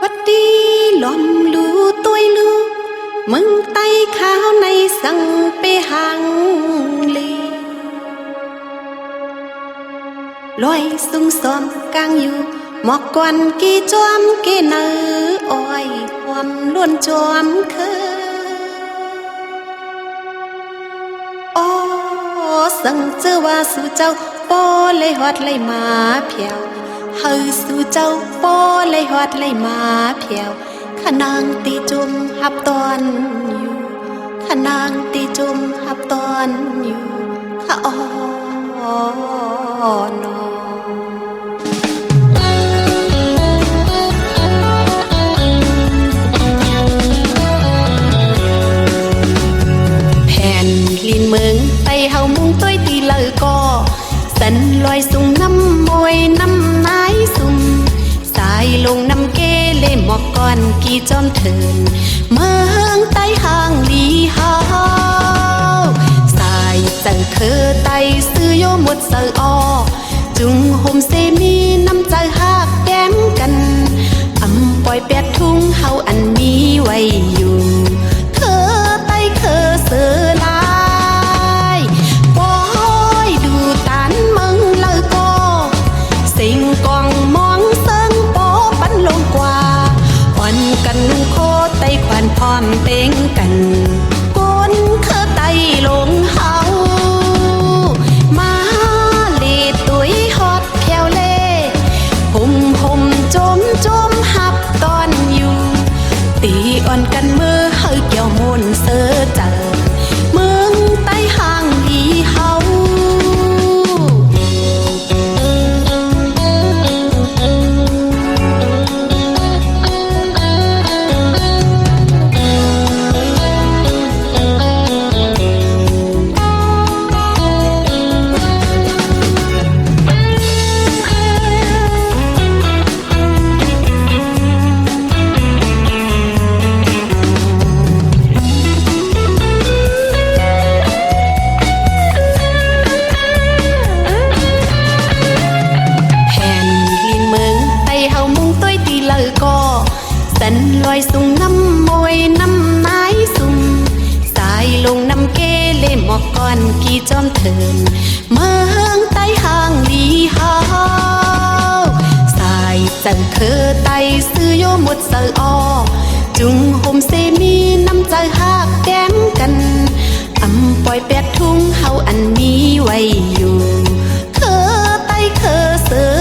วัดดีหลอมลูตัวลูมึงไตข้าวในสังไปหังลีลอยสุงซอมกลางอยู่หมอกกวนกี่จอมกี่เนออ้อยความล้วนจอมคืออ๋อสังเจอว่าสู่เจ้าปอเลยฮอดเลยมาเพียวเฮาสู่เจ้าปอเลยฮอดเลยมาเพียวขนางตีจุมหับตอนอยู่ขนางตีจุมหับตอนอยู่ข้าอ๋อนอแผ่นลินเมืองไตเฮามุงต้อยตีเลอก็สันลอยสุงน้ำมวยน้ำนายสุ่มสายลงน้ำเกเล่หมอกก่อนกี่จอมเถินเมืองใต้ห่างลีเฮาสายจังคือไตซื้อโยหมดเสืออจุงห่มเซมีน้ำใจหักแก้มกันอำปล่อยแปดทุ่งเฮาอันมีไว้อยู่เคอไตเคอเสือลายปอยดูตานมึงเลยก็สิ่งกองมองเซิงโปปันลงกว่าอ่อนกันนุ่งโคไตควันพร้อมเต็งกันก้นเคอไตลงเฮามาเลตุยฮอดแควเล่ห่มจมหับตอนอยู่ตีอ่อนกันมือเฮาเกี่ยวมนเสือเจอเมืองใต้ห่างลีเฮาสันลอยสุงน้ำมวยน้ำนายสุ่มสายลงน้ำเกเล่หมอกก่อนกี่จอมเถินเมืองใต้ห่างลีเฮาสายจังคือไตซื้อโยหมดเสืออจุงห่มเซมีน้ำใจหักแก้มกันอำปล่อยแปดทุ่งเฮาอันมีไว้อยู่เคอไตเคอเสือ